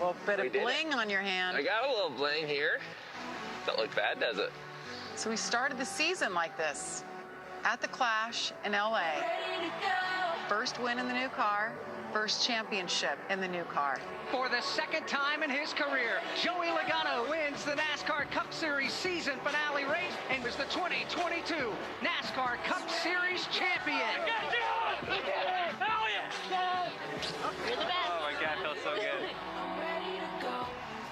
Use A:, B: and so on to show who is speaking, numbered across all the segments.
A: little bit of bling on your hand.
B: I got a little bling here. Don't look bad, does it?
A: So we started the season like this at the Clash in LA. First win in the new car, first championship in the new car.
C: For the second time in his career, Joey Logano wins the NASCAR Cup Series season finale race and was the 2022 NASCAR Cup Series champion.
D: Hell yeah! You're the best.
E: Oh my God, it feels so good.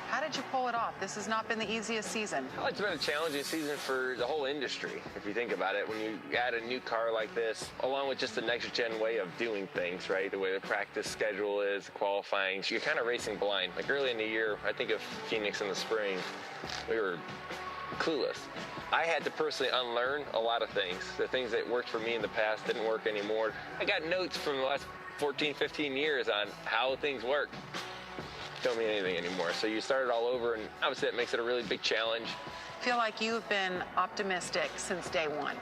A: How did you pull it off? This has not been the easiest season.
B: Well, it's been a challenging season for the whole industry, if you think about it. When you add a new car like this, along with just the next-gen way of doing things, right? The way the practice schedule is, qualifying, so you're kind of racing blind. Like early in the year, I think of Phoenix in the spring, we were clueless. I had to personally unlearn a lot of things. The things that worked for me in the past didn't work anymore. I got notes from the last 14, 15 years on how things work. Don't mean anything anymore. So you start it all over, and obviously that makes it a really big challenge.
A: I feel like you've been optimistic since day one.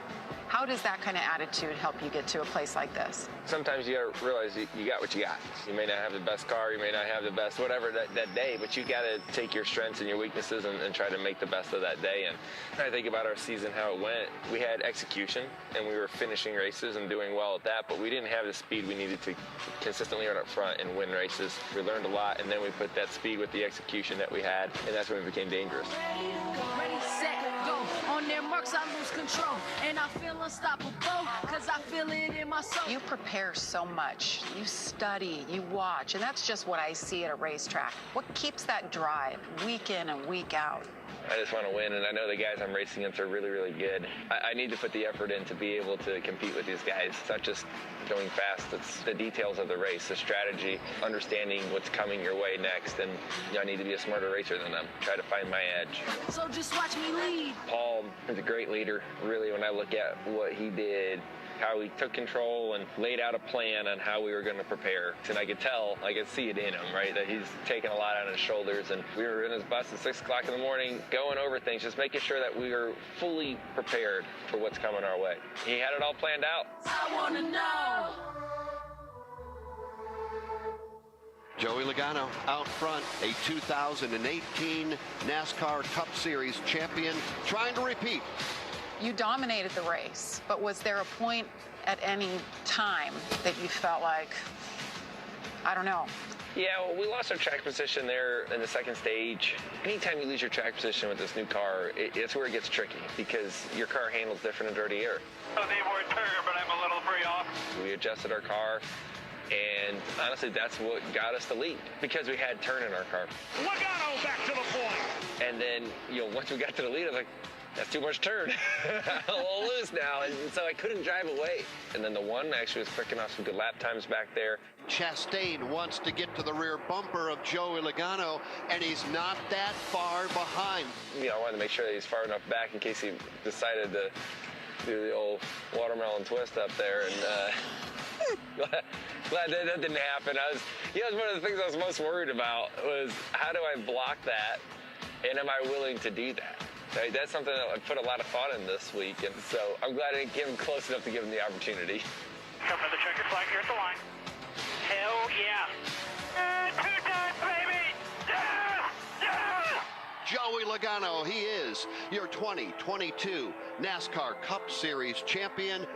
A: How does that kind of attitude help you get to a place like this?
B: Sometimes you gotta realize you got what you got. You may not have the best car, you may not have the best whatever that day, but you gotta take your strengths and your weaknesses and try to make the best of that day. And I think about our season, how it went. We had execution, and we were finishing races and doing well at that, but we didn't have the speed we needed to consistently run up front and win races. We learned a lot, and then we put that speed with the execution that we had, and that's when we became dangerous.
F: Ready, set, go. On their marks, I lose control. And I feel unstoppable, cause I feel it in my soul.
A: You prepare so much. You study, you watch, and that's just what I see at a racetrack. What keeps that drive week in and week out?
B: I just want to win, and I know the guys I'm racing against are really, really good. I need to put the effort in to be able to compete with these guys. It's not just going fast, it's the details of the race, the strategy, understanding what's coming your way next, and I need to be a smarter racer than them, try to find my edge.
F: So just watch me lead.
B: Paul is a great leader, really, when I look at what he did, how he took control and laid out a plan on how we were going to prepare. And I could tell, I could see it in him, right, that he's taking a lot on his shoulders. And we were in his bus at 6 o'clock in the morning, going over things, just making sure that we were fully prepared for what's coming our way. He had it all planned out.
F: I wanna know.
G: Joey Logano out front, a 2018 NASCAR Cup Series champion, trying to repeat.
A: You dominated the race, but was there a point at any time that you felt like, I don't know?
B: Yeah, well, we lost our track position there in the second stage. Anytime you lose your track position with this new car, it's where it gets tricky because your car handles different in dirty air.
E: Oh, they were trigger, but I'm a little free off.
B: We adjusted our car, and honestly, that's what got us the lead because we had turn in our car.
E: Logano back to the point.
B: And then, once we got to the lead, I was like, that's too much turn. I'm a little loose now, and so I couldn't drive away. And then the one actually was picking off some good lap times back there.
G: Chastain wants to get to the rear bumper of Joey Logano, and he's not that far behind.
B: I wanted to make sure that he's far enough back in case he decided to do the old watermelon twist up there. And glad that didn't happen. One of the things I was most worried about was how do I block that, and am I willing to do that? Right, that's something that I put a lot of thought in this week, and so I'm glad I didn't get him close enough to give him the opportunity.
E: Come to the checker flag here at the line. Hell yeah. 2 times, baby! Yeah! Yeah!
G: Joey Logano, he is your 2022 NASCAR Cup Series champion.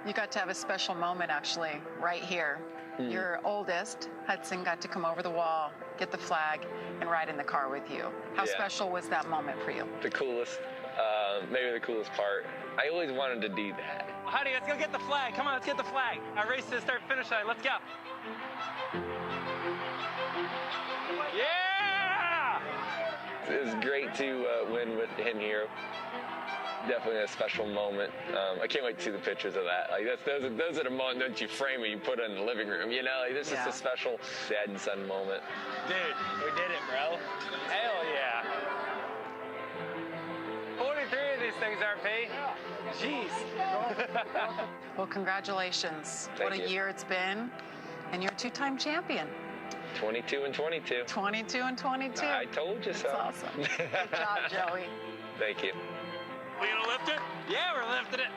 A: You got to have a special moment, actually, right here. Your oldest, Hudson, got to come over the wall, get the flag, and ride in the car with you. How special was that moment for you?
B: The coolest, maybe the coolest part. I always wanted to do that.
E: Honey, let's go get the flag. Come on, let's get the flag. Our race is start finish line. Let's go. Yeah!
B: It was great to win with him here. Definitely a special moment. I can't wait to see the pictures of that. Like those are the moments that you frame and you put in the living room. This is a special dad and son moment.
E: Dude, we did it, bro. Hell yeah. 43 of these things, RP. Jeez.
A: Well, congratulations.
B: Thank
A: what a
B: you.
A: year it's been. And you're a 2-time champion.
B: 22 and 22.
A: 22 and 22.
B: I told you so.
A: That's awesome. Good job, Joey.
B: Thank you.
E: We gonna lift it? Yeah, we're lifting it.